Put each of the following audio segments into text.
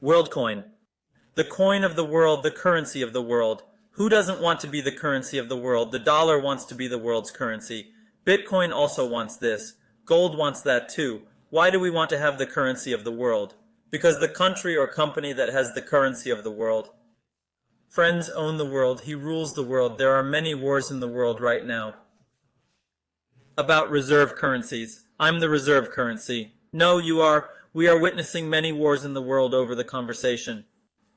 Worldcoin. The coin of the world, the currency of the world. Who doesn't want to be the currency of the world? The dollar wants to be the world's currency. Bitcoin also wants this. Gold wants that too. Why do we want to have the currency of the world? Because the country or company that has the currency of the world, friends, own the world. He rules the world. There are many wars in the world right now about reserve currencies. I'm the reserve currency. No, you are. We are witnessing many wars in the world over the conversation.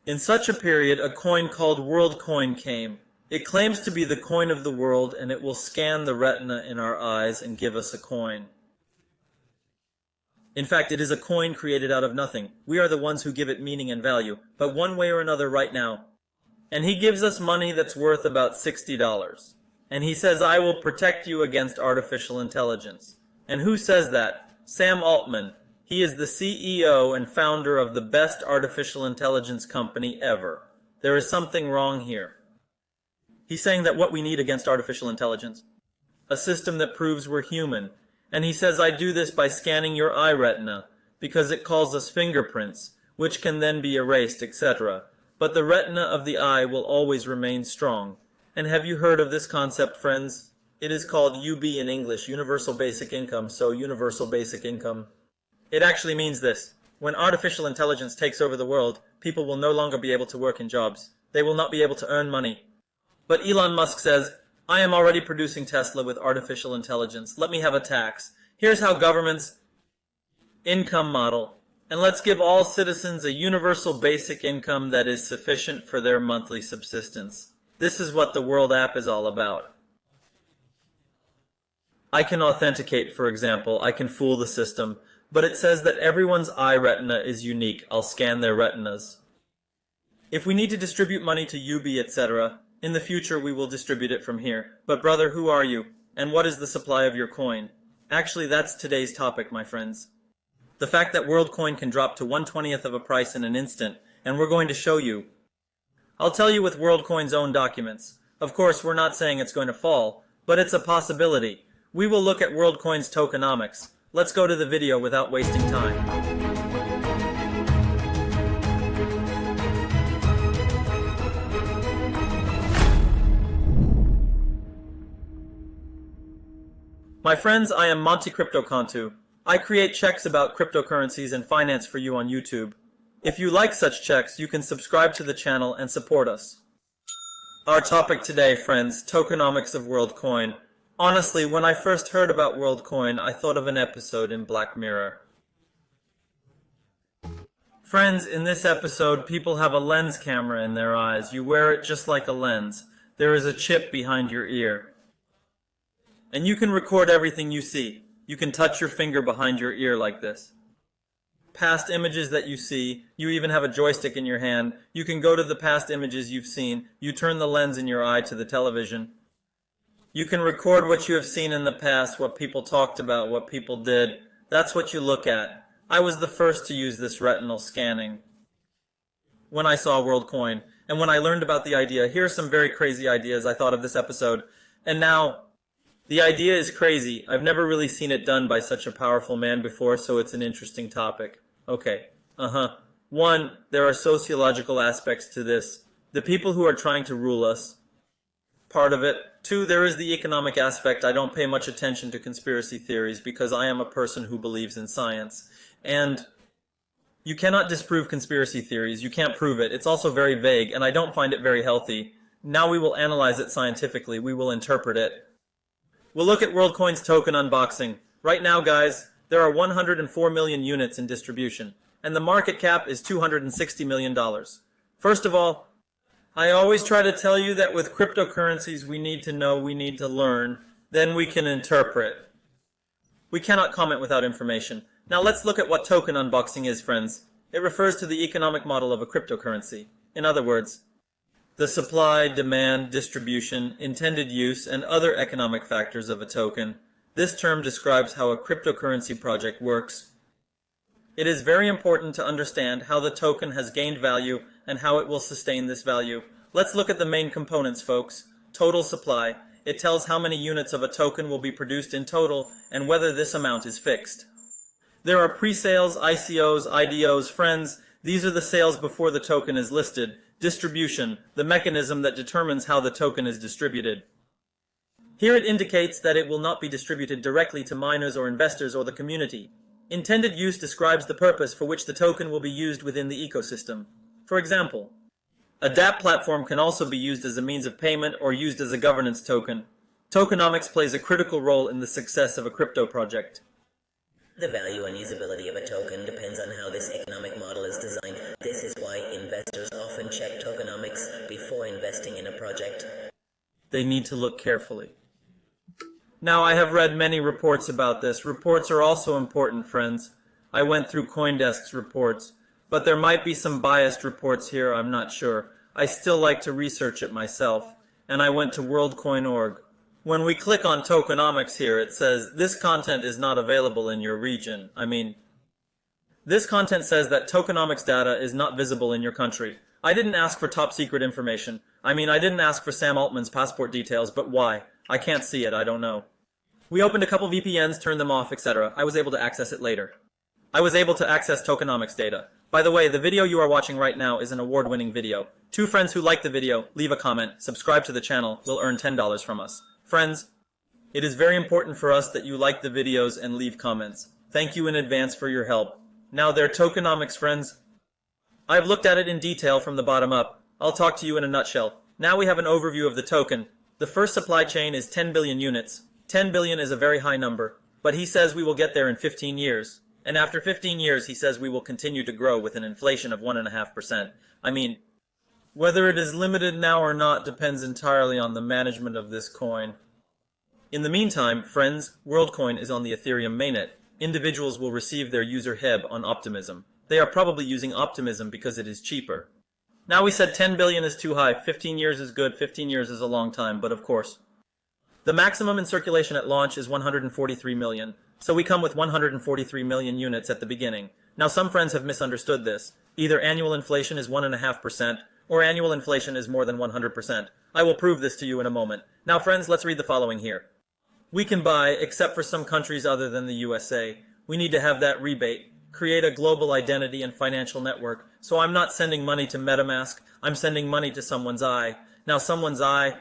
In such a period, a coin called Worldcoin came. It claims to be the coin of the world, and it will scan the retina in our eyes and give us a coin. In fact, it is a coin created out of nothing. We are the ones who give it meaning and value, but one way or another right now. And he gives us money that's worth about $60. And he says, I will protect you against artificial intelligence. And who says that? Sam Altman. He is the CEO and founder of the best artificial intelligence company ever. There is something wrong here. He's saying that what we need against artificial intelligence, a system that proves we're human. And he says, I do this by scanning your eye retina, because it calls us fingerprints, which can then be erased, etc. But the retina of the eye will always remain strong. And have you heard of this concept, friends? It is called UB in English, Universal Basic Income, so Universal Basic Income. It actually means this. When artificial intelligence takes over the world, people will no longer be able to work in jobs. They will not be able to earn money. But Elon Musk says, I am already producing Tesla with artificial intelligence. Let me have a tax. Here's how government's income model. And let's give all citizens a universal basic income that is sufficient for their monthly subsistence. This is what the World app is all about. I can authenticate, for example. I can fool the system. But it says that everyone's eye retina is unique. I'll scan their retinas. If we need to distribute money to UB, etc., in the future we will distribute it from here. But brother, who are you? And what is the supply of your coin? Actually, that's today's topic, my friends. The fact that Worldcoin can drop to 1/20th of a price in an instant, and we're going to show you. I'll tell you with Worldcoin's own documents. Of course, we're not saying it's going to fall, but it's a possibility. We will look at Worldcoin's tokenomics. Let's go to the video without wasting time. My friends, I am Monte Cryptocontu. I create checks about cryptocurrencies and finance for you on YouTube. If you like such checks, you can subscribe to the channel and support us. Our topic today, friends, tokenomics of Worldcoin. Honestly, when I first heard about Worldcoin, I thought of an episode in Black Mirror. Friends, in this episode, people have a lens camera in their eyes. You wear it just like a lens. There is a chip behind your ear. And you can record everything you see. You can touch your finger behind your ear like this. Past images that you see, you even have a joystick in your hand. You can go to the past images you've seen. You turn the lens in your eye to the television. You can record what you have seen in the past, what people talked about, what people did. That's what you look at. I was the first to use this retinal scanning when I saw Worldcoin. And when I learned about the idea, here are some very crazy ideas I thought of this episode. And now, the idea is crazy. I've never really seen it done by such a powerful man before, so it's an interesting topic. Okay. One, there are sociological aspects to this. The people who are trying to rule us, part of it. Two, there is the economic aspect. I don't pay much attention to conspiracy theories because I am a person who believes in science. And you cannot disprove conspiracy theories. You can't prove it. It's also very vague, and I don't find it very healthy. Now we will analyze it scientifically. We will interpret it. We'll look at Worldcoin's token unboxing. Right now, guys, there are 104 million units in distribution, and the market cap is $260 million. First of all, I always try to tell you that with cryptocurrencies we need to know, we need to learn, then we can interpret. We cannot comment without information. Now let's look at what token unboxing is, friends. It refers to the economic model of a cryptocurrency. In other words, the supply, demand, distribution, intended use, and other economic factors of a token. This term describes how a cryptocurrency project works. It is very important to understand how the token has gained value and how it will sustain this value. Let's look at the main components, folks. Total supply. It tells how many units of a token will be produced in total and whether this amount is fixed. There are pre-sales, ICOs, IDOs, friends. These are the sales before the token is listed. Distribution, the mechanism that determines how the token is distributed. Here it indicates that it will not be distributed directly to miners or investors or the community. Intended use describes the purpose for which the token will be used within the ecosystem. For example, a dApp platform can also be used as a means of payment or used as a governance token. Tokenomics plays a critical role in the success of a crypto project. The value and usability of a token depends on how this economic model is designed. This is why investors often check tokenomics before investing in a project. They need to look carefully. Now, I have read many reports about this. Reports are also important, friends. I went through CoinDesk's reports, but there might be some biased reports here, I'm not sure. I still like to research it myself, and I went to Worldcoin.org. When we click on Tokenomics here, it says, this content is not available in your region. This content says that tokenomics data is not visible in your country. I didn't ask for top secret information. I didn't ask for Sam Altman's passport details, but why? I can't see it, I don't know. We opened a couple VPNs, turned them off, etc. I was able to access it later. I was able to access tokenomics data. By the way, the video you are watching right now is an award-winning video. 2 friends who like the video, leave a comment, subscribe to the channel, will earn $10 from us. Friends, it is very important for us that you like the videos and leave comments. Thank you in advance for your help. Now they're tokenomics, friends. I've looked at it in detail from the bottom up. I'll talk to you in a nutshell. Now we have an overview of the token. The first supply chain is 10 billion units. 10 billion is a very high number, but he says we will get there in 15 years. And after 15 years, he says we will continue to grow with an inflation of 1.5%. Whether it is limited now or not depends entirely on the management of this coin. In the meantime, friends, Worldcoin is on the Ethereum mainnet. Individuals will receive their user HEB on Optimism. They are probably using Optimism because it is cheaper. Now we said 10 billion is too high, 15 years is good, 15 years is a long time, but of course. The maximum in circulation at launch is 143 million, so we come with 143 million units at the beginning. Now some friends have misunderstood this. Either annual inflation is 1.5%, or annual inflation is more than 100%. I will prove this to you in a moment. Now friends, let's read the following here. We can buy, except for some countries other than the USA. We need to have that rebate. Create a global identity and financial network. So I'm not sending money to MetaMask, I'm sending money to someone's eye. Now someone's eye,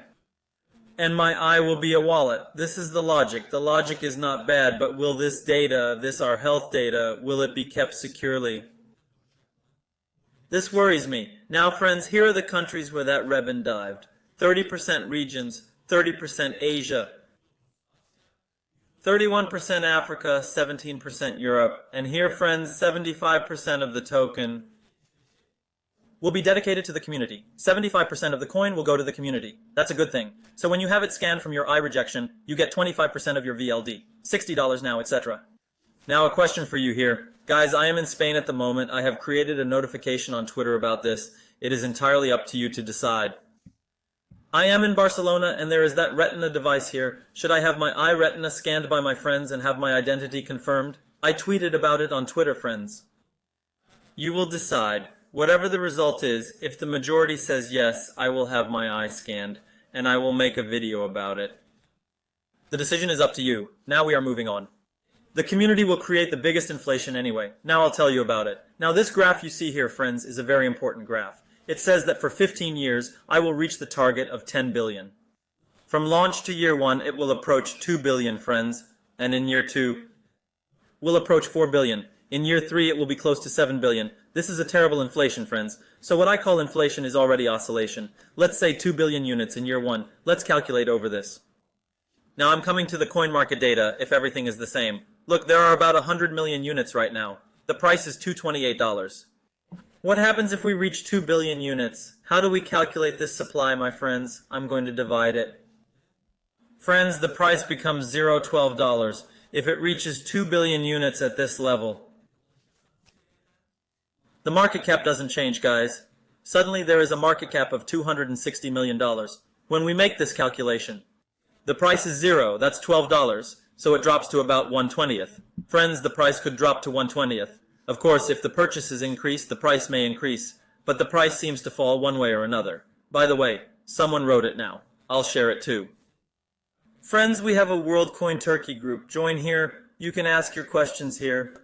and my eye will be a wallet. This is the logic. The logic is not bad, but will this data, our health data, will it be kept securely? This worries me. Now friends, here are the countries where that Rebin dived. 30% regions, 30% Asia, 31% Africa, 17% Europe, and here friends, 75% of the token will be dedicated to the community. 75% of the coin will go to the community. That's a good thing. So when you have it scanned from your eye rejection, you get 25% of your VLD. $60 now, etc. Now a question for you here. Guys, I am in Spain at the moment. I have created a notification on Twitter about this. It is entirely up to you to decide. I am in Barcelona, and there is that retina device here. Should I have my eye retina scanned by my friends and have my identity confirmed? I tweeted about it on Twitter, friends. You will decide. Whatever the result is, if the majority says yes, I will have my eye scanned, and I will make a video about it. The decision is up to you. Now we are moving on. The community will create the biggest inflation anyway. Now I'll tell you about it. Now this graph you see here, friends, is a very important graph. It says that for 15 years, I will reach the target of 10 billion. From launch to year 1, it will approach 2 billion, friends. And in year 2, will approach 4 billion. In year 3, it will be close to 7 billion. This is a terrible inflation, friends. So what I call inflation is already oscillation. Let's say 2 billion units in year 1. Let's calculate over this. Now I'm coming to the coin market data if everything is the same. Look, there are about 100 million units right now. The price is $228. What happens if we reach 2 billion units? How do we calculate this supply, my friends? I'm going to divide it. Friends, the price becomes $0.12 if it reaches 2 billion units at this level. The market cap doesn't change, guys. Suddenly there is a market cap of $260 million. When we make this calculation, the price is 0, that's $12, so it drops to about 1/20th. Friends, the price could drop to 1/20th. Of course, if the purchases increase, the price may increase, but the price seems to fall one way or another. By the way, someone wrote it now. I'll share it too. Friends, we have a Worldcoin Turkey group. Join here. You can ask your questions here.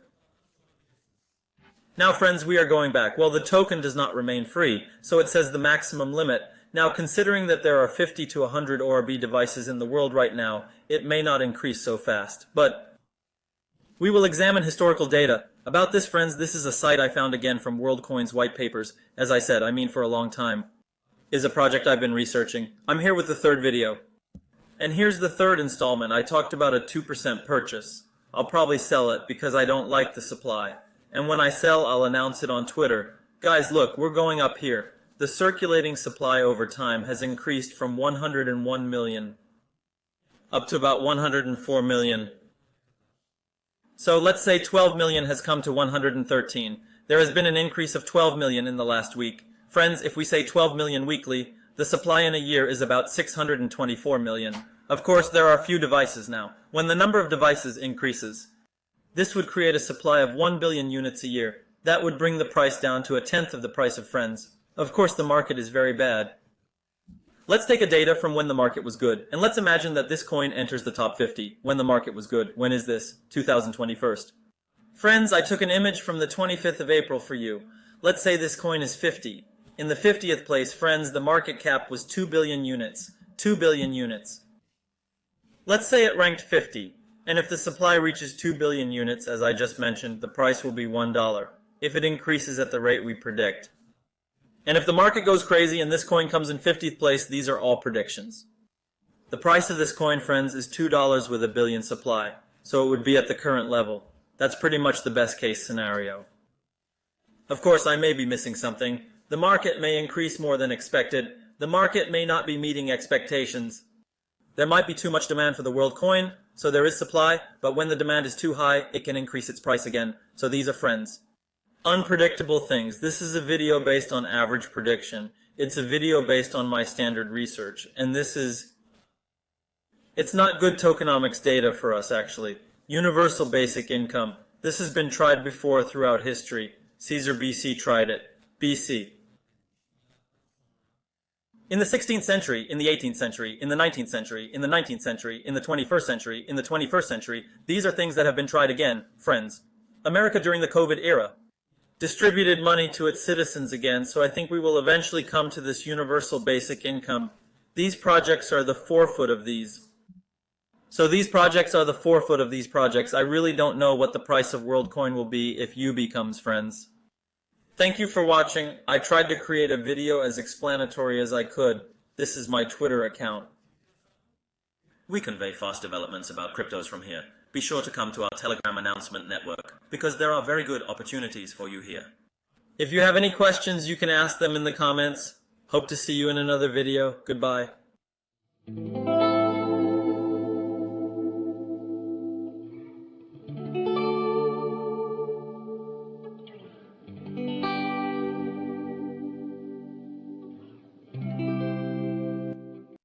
Now friends, we are going back. Well, the token does not remain free, so it says the maximum limit. Now considering that there are 50 to 100 ORB devices in the world right now, it may not increase so fast. But we will examine historical data. About this friends, this is a site I found again from Worldcoin's white papers. As I said, for a long time. Is a project I've been researching. I'm here with the third video. And here's the third installment. I talked about a 2% purchase. I'll probably sell it because I don't like the supply. And when I sell, I'll announce it on Twitter. Guys, look, we're going up here. The circulating supply over time has increased from 101 million up to about 104 million. So let's say 12 million has come to 113. There has been an increase of 12 million in the last week. Friends, if we say 12 million weekly, the supply in a year is about 624 million. Of course, there are few devices now. When the number of devices increases, this would create a supply of 1 billion units a year. That would bring the price down to a tenth of the price of friends. Of course, the market is very bad. Let's take a data from when the market was good, and let's imagine that this coin enters the top 50 when the market was good. When is this? 2021. Friends, I took an image from the 25th of April for you. Let's say this coin is 50. In the 50th place, friends, the market cap was 2 billion units. 2 billion units. Let's say it ranked 50. And if the supply reaches 2 billion units, as I just mentioned, the price will be $1, if it increases at the rate we predict. And if the market goes crazy and this coin comes in 50th place, these are all predictions. The price of this coin, friends, is $2 with a billion supply, so it would be at the current level. That's pretty much the best case scenario. Of course, I may be missing something. The market may increase more than expected. The market may not be meeting expectations. There might be too much demand for the Worldcoin, so there is supply, but when the demand is too high, it can increase its price again. So these are friends. Unpredictable things. This is a video based on average prediction. It's a video based on my standard research. And it's not good tokenomics data for us, actually. Universal basic income. This has been tried before throughout history. Caesar BC tried it. BC. In the 16th century, in the 18th century, in the 19th century, in the 19th century, in the 21st century, in the 21st century, these are things that have been tried again, friends. America during the COVID era distributed money to its citizens again, so I think we will eventually come to this universal basic income. These projects are the forefoot of these. So these projects are the forefoot of these projects. I really don't know what the price of Worldcoin will be if U becomes friends. Thank you for watching. I tried to create a video as explanatory as I could. This is my Twitter account. We convey fast developments about cryptos from here. Be sure to come to our Telegram announcement network, because there are very good opportunities for you here. If you have any questions, you can ask them in the comments. Hope to see you in another video. Goodbye.